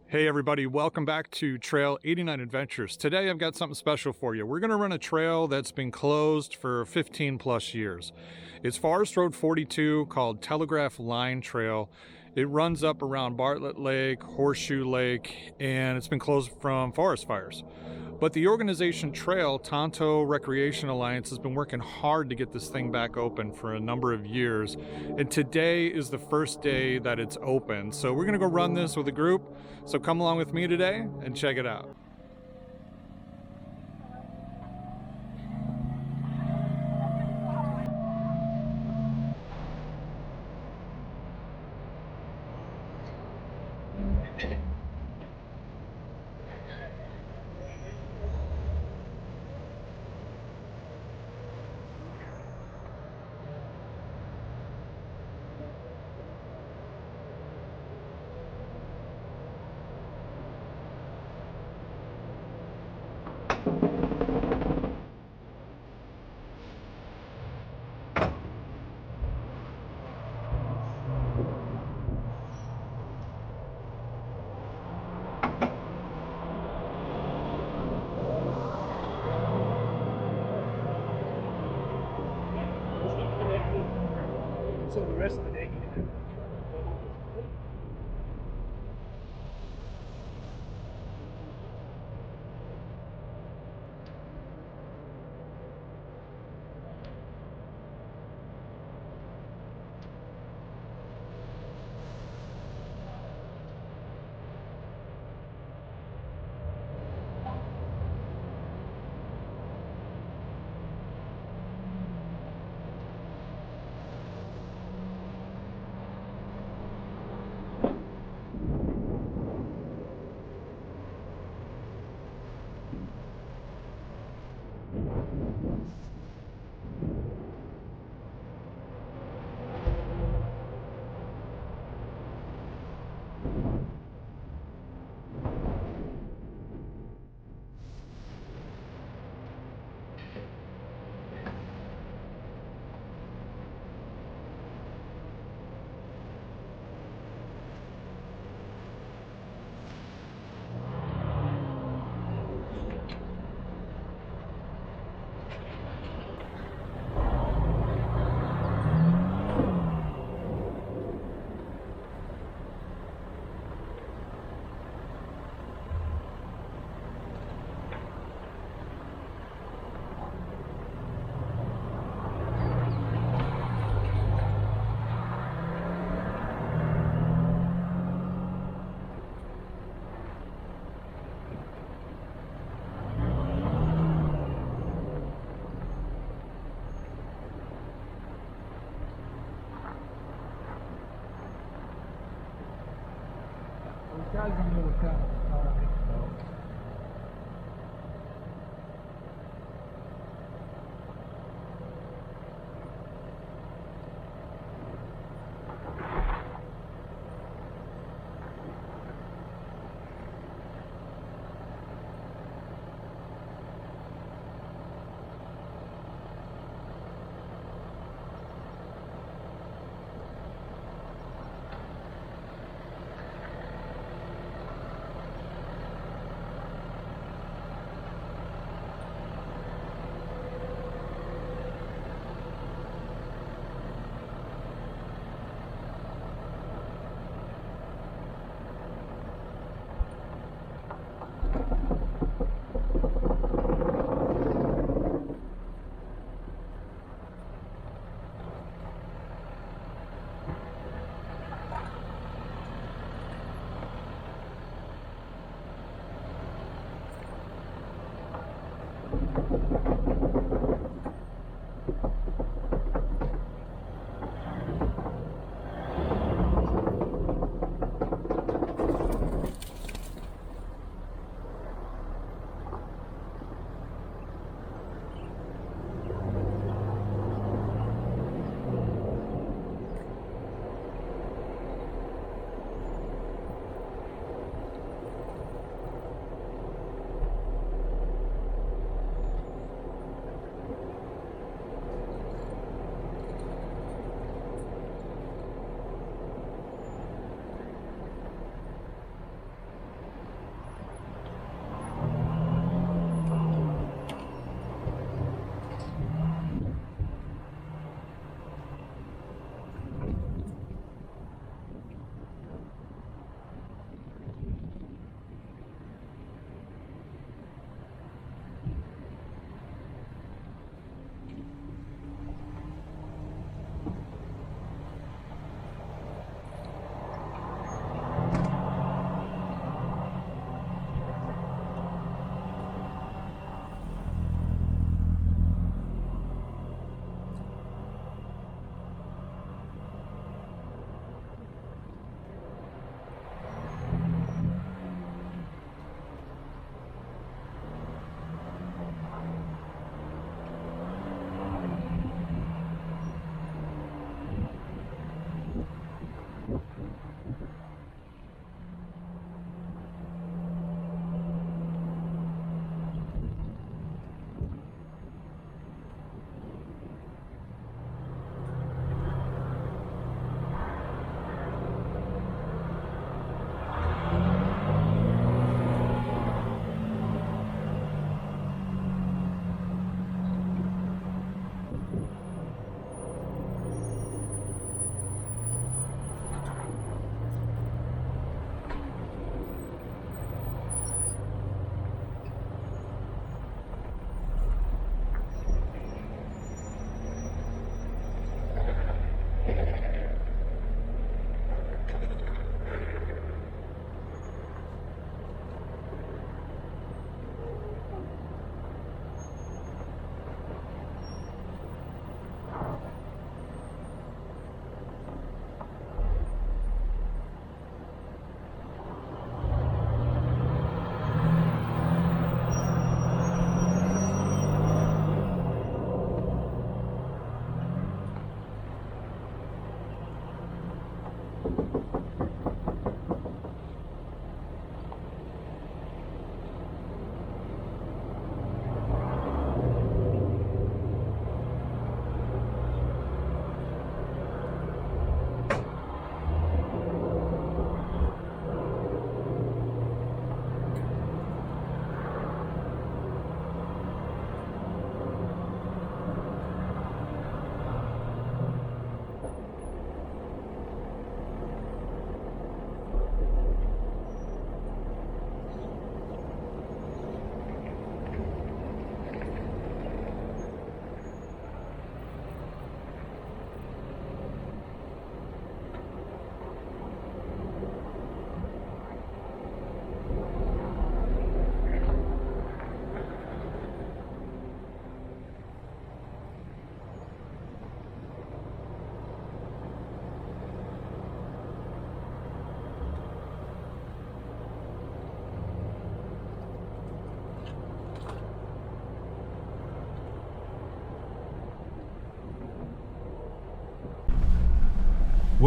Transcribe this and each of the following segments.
Hey everybody, welcome back to Trail 89 Adventures. Today I've got something special for you. We're going to run a trail that's been closed for 15 plus years. It's Forest Road 42 called Telegraph Line Trail. It runs up around Bartlett Lake, Horseshoe Lake, and it's been closed from forest fires. But the organization Trail, Tonto Recreation Alliance, has been working hard to get this thing back open for a number of years. And today is the first day that it's open. So we're going to go run this with a group. So come along with me today and check it out. So the rest of the day.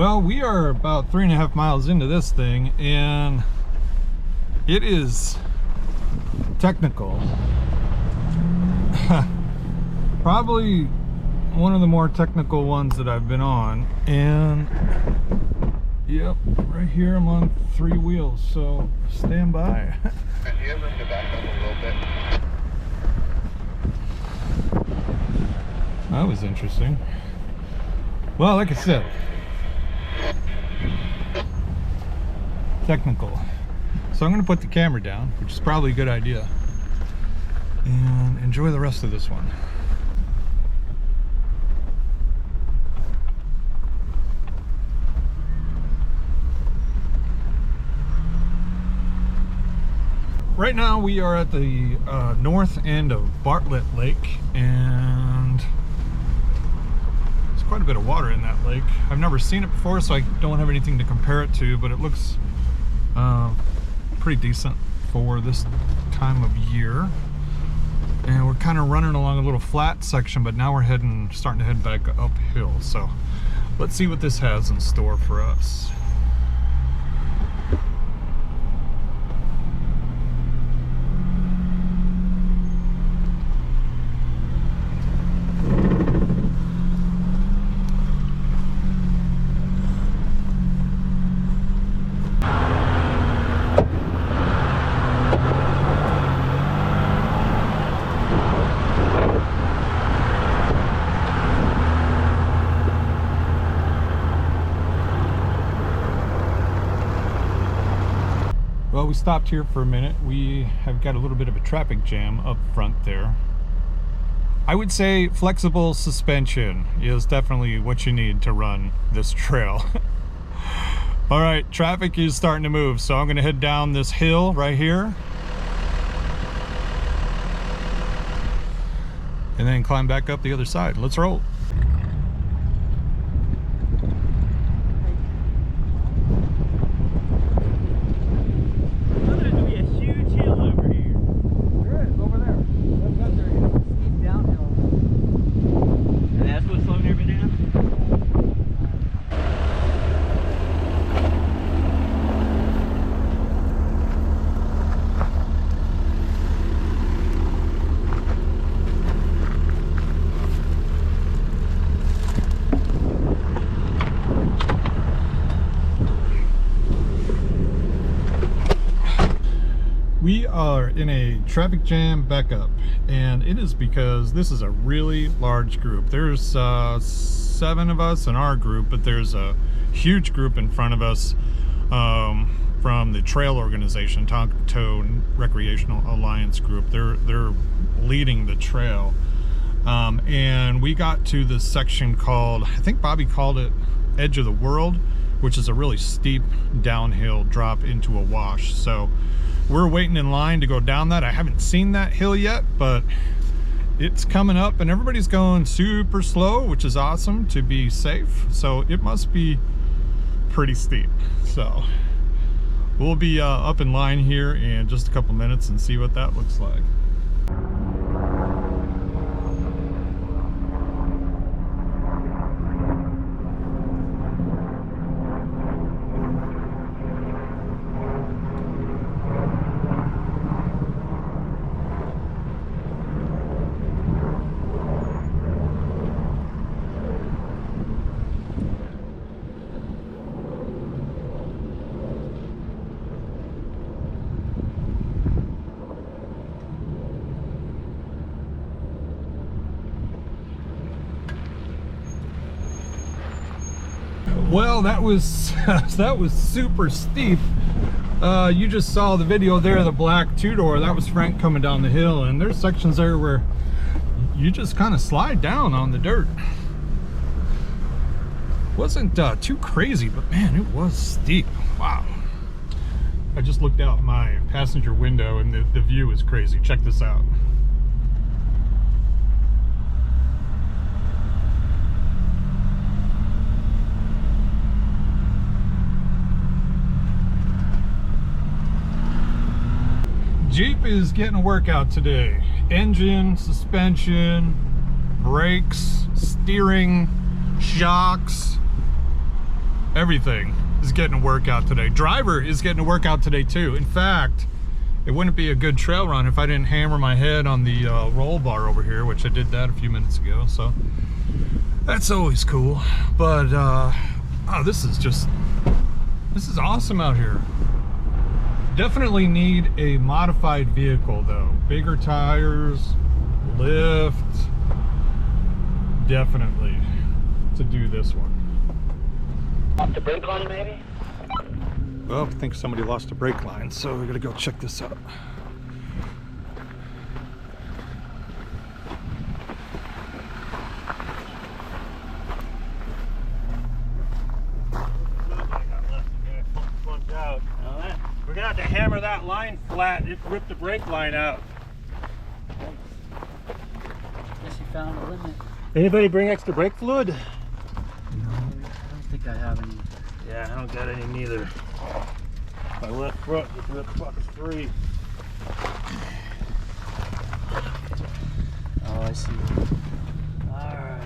Well, we are about 3.5 miles into this thing, and it is technical. Probably one of the more technical ones that I've been on. And yep, right here I'm on 3 wheels, so stand by. Do you have room to back up a little bit? That was interesting. Well, like I said, technical. So I'm going to put the camera down, which is probably a good idea, and enjoy the rest of this one. Right now we are at the north end of Bartlett Lake, and there's quite a bit of water in that lake. I've never seen it before, so I don't have anything to compare it to, but it looks pretty decent for this time of year. And we're kind of running along a little flat section, but now we're starting to head back uphill. So let's see what this has in store for us. Well, we stopped here for a minute. We have got a little bit of a traffic jam up front there. I would say flexible suspension is definitely what you need to run this trail. All right, traffic is starting to move, so I'm going to head down this hill right here and then climb back up the other side. Let's roll. We are in a traffic jam back up, and it is because this is a really large group. There's 7 of us in our group, but there's a huge group in front of us from the trail organization, Tonto Recreation Alliance group. They're leading the trail, and we got to this section called, I think Bobby called it Edge of the World, which is a really steep downhill drop into a wash. So we're waiting in line to go down that. I haven't seen that hill yet, but it's coming up, and everybody's going super slow, which is awesome to be safe. So it must be pretty steep. So we'll be up in line here in just a couple minutes and see what that looks like. Well, that was super steep. You just saw the video there, the black two-door. That was Frank coming down the hill, and there's sections there where you just kind of slide down on the dirt. Wasn't too crazy, but man, it was steep. Wow. I just looked out my passenger window, and the view is crazy. Check this out. Jeep is getting a workout today. Engine, suspension, brakes, steering, shocks, Everything is getting a workout today. Driver is getting a workout today too. In fact, it wouldn't be a good trail run if I didn't hammer my head on the roll bar over here, which I did that a few minutes ago, so that's always cool. But oh, this is awesome out here. Definitely need a modified vehicle though. Bigger tires, lift, definitely to do this one. Off the brake line maybe? Well, I think somebody lost a brake line, so we're gonna go check this out. We're gonna have to hammer that line flat. It ripped the brake line out. Guess you found a limit. Anybody bring extra brake fluid? No, I don't think I have any. Yeah, I don't got any neither. My left front just ripped fucking free. Oh, I see. Alright.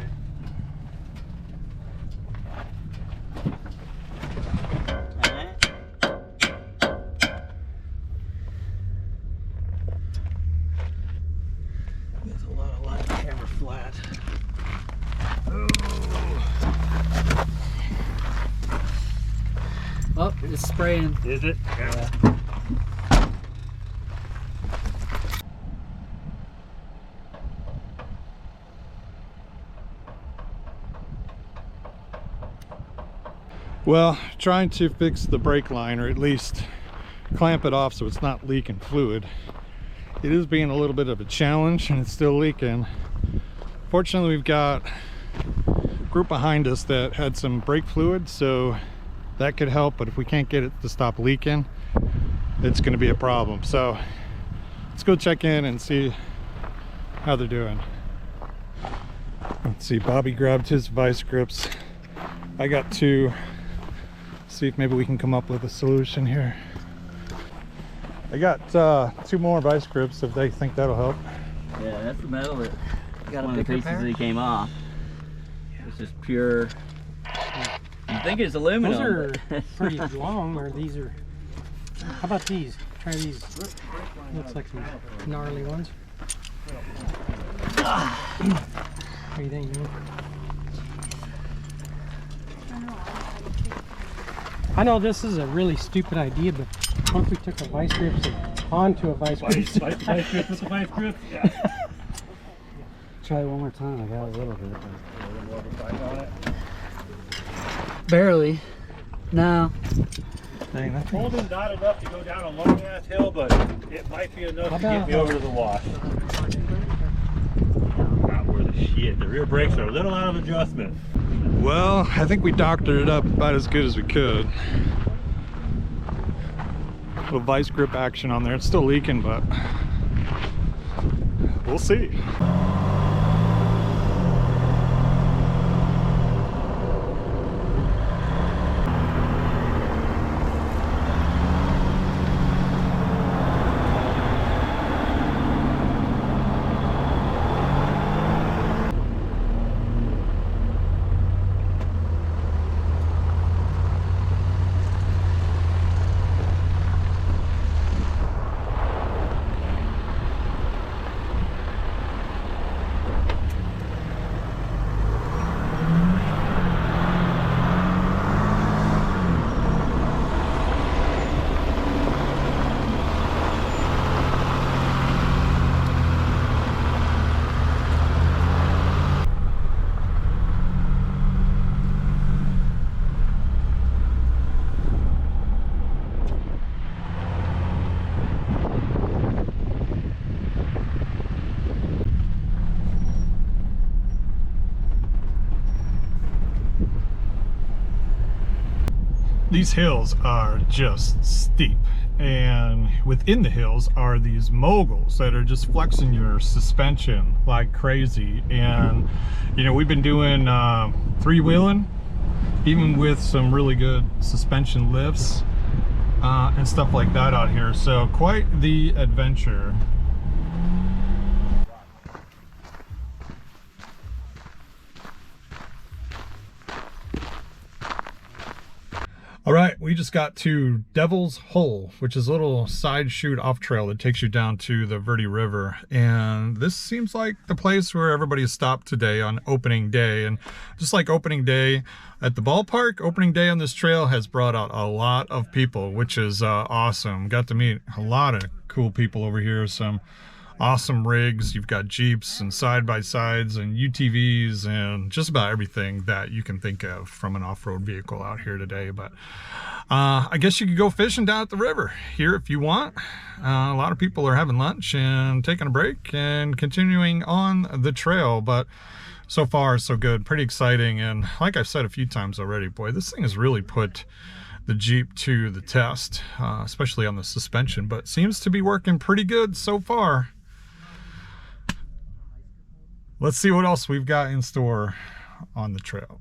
There's a lot of line hammer flat. Oh, it's spraying. Is it? Yeah. Well, trying to fix the brake line, or at least clamp it off so it's not leaking fluid. It is being a little bit of a challenge and it's still leaking. Fortunately, we've got a group behind us that had some brake fluid, so that could help, but if we can't get it to stop leaking, it's going to be a problem. So let's go check in and see how they're doing. Let's see, Bobby grabbed his vice grips. I got two. See if maybe we can come up with a solution here. I got two more vice grips if they think that'll help. Yeah, that's the metal that Got a one of the bigger pieces pair? that he came off. It's just pure. You think it's aluminum? Those are but- pretty long, or these are. How about these? Try these. Looks like some gnarly ones. What do you think, man? I know this is a really stupid idea, but what if we took a vice grip onto a vice grip? Vice grip with the vice grip? Yeah. Try it one more time. I got a little bit. Barely. No. Dang, that's Holding not enough to go down a long ass hill, but it might be enough to get me over to the wash. Not worth a shit. The rear brakes are a little out of adjustment. Well, I think we doctored it up about as good as we could. A little vice grip action on there. It's still leaking, but we'll see. These hills are just steep, and within the hills are these moguls that are just flexing your suspension like crazy. And you know, we've been doing three-wheeling, even with some really good suspension lifts and stuff like that out here, so quite the adventure. All right, we just got to Devil's Hole, which is a little side chute off trail that takes you down to the Verde River. And this seems like the place where everybody has stopped today on opening day. And just like opening day at the ballpark, opening day on this trail has brought out a lot of people, which is awesome. Got to meet a lot of cool people over here. Some awesome rigs. You've got Jeeps and side-by-sides and UTVs and just about everything that you can think of from an off-road vehicle out here today. But I guess you could go fishing down at the river here if you want. A lot of people are having lunch and taking a break and continuing on the trail, but so far so good. Pretty exciting. And like I've said a few times already, boy, this thing has really put the Jeep to the test, especially on the suspension, but seems to be working pretty good so far. Let's see what else we've got in store on the trail.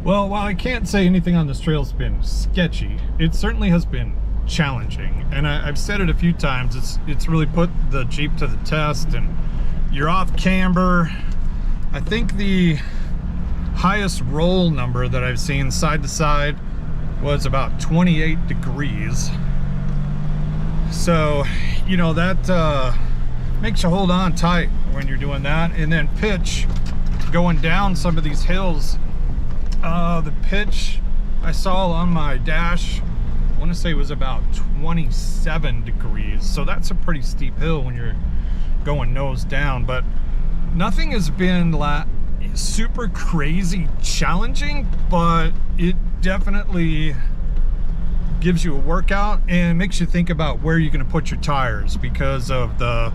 Well, while I can't say anything on this trail's been sketchy, it certainly has been challenging. And I've said it a few times, it's really put the Jeep to the test, and you're off camber. I think the highest roll number that I've seen side to side was about 28 degrees. So, you know, that makes you hold on tight when you're doing that. And then pitch, going down some of these hills, the pitch I saw on my dash, I want to say was about 27 degrees. So that's a pretty steep hill when you're going nose down, but nothing has been super crazy challenging, but it definitely gives you a workout and makes you think about where you're going to put your tires because of the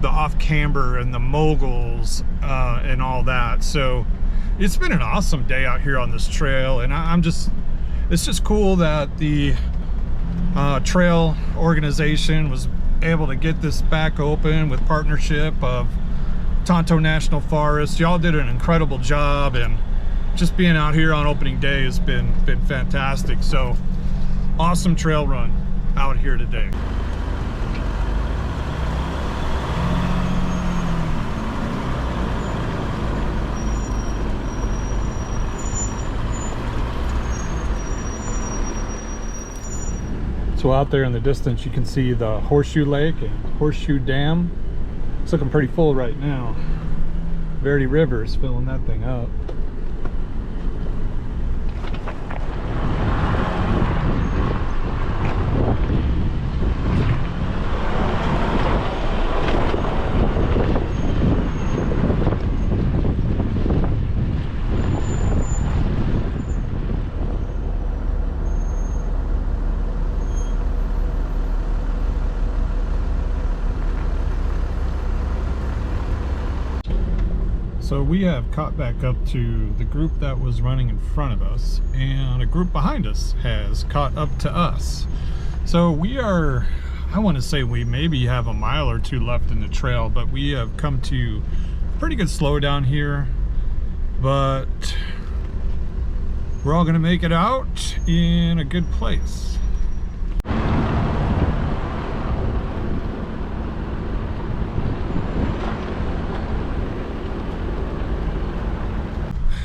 off camber and the moguls and all that. So it's been an awesome day out here on this trail, and it's just cool that the trail organization was able to get this back open with partnership of Tonto National Forest. Y'all did an incredible job, and just being out here on opening day has been fantastic. So awesome trail run out here today. So out there in the distance you can see the Horseshoe Lake and Horseshoe Dam. It's looking pretty full right now. Verde River is filling that thing up. So we have caught back up to the group that was running in front of us, and a group behind us has caught up to us. So we are, I want to say we maybe have a mile or two left in the trail, but we have come to pretty good slowdown here. But we're all going to make it out in a good place.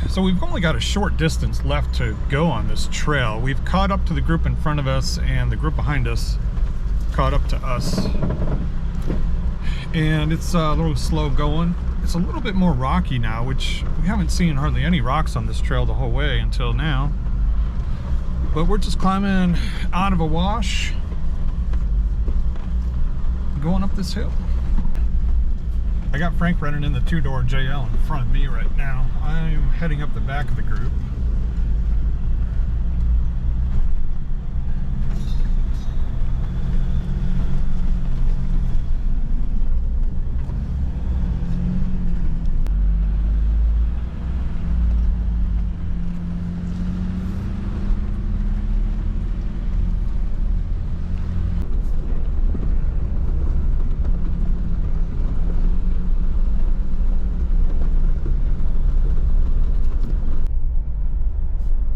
So we've only got a short distance left to go on this trail. We've caught up to the group in front of us, and the group behind us caught up to us. And it's a little slow going. It's a little bit more rocky now, which we haven't seen hardly any rocks on this trail the whole way until now. But we're just climbing out of a wash, going up this hill. I got Frank running in the two-door JL in front of me right now. I'm heading up the back of the group.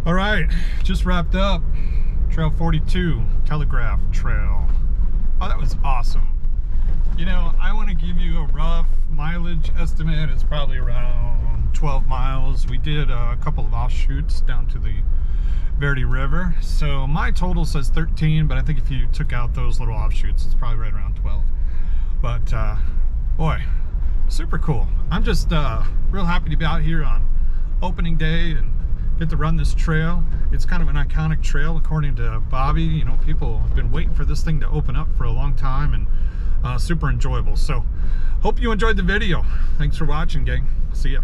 All right, just wrapped up Trail 42, Telegraph Trail. Oh, that was awesome. You know, I want to give you a rough mileage estimate. It's probably around 12 miles. We did a couple of offshoots down to the Verde River. So my total says 13, but I think if you took out those little offshoots, it's probably right around 12. But boy, super cool. I'm just real happy to be out here on opening day and get to run this trail. It's kind of an iconic trail according to Bobby. You know, people have been waiting for this thing to open up for a long time, and super enjoyable. So hope you enjoyed the video. Thanks for watching, gang. See ya.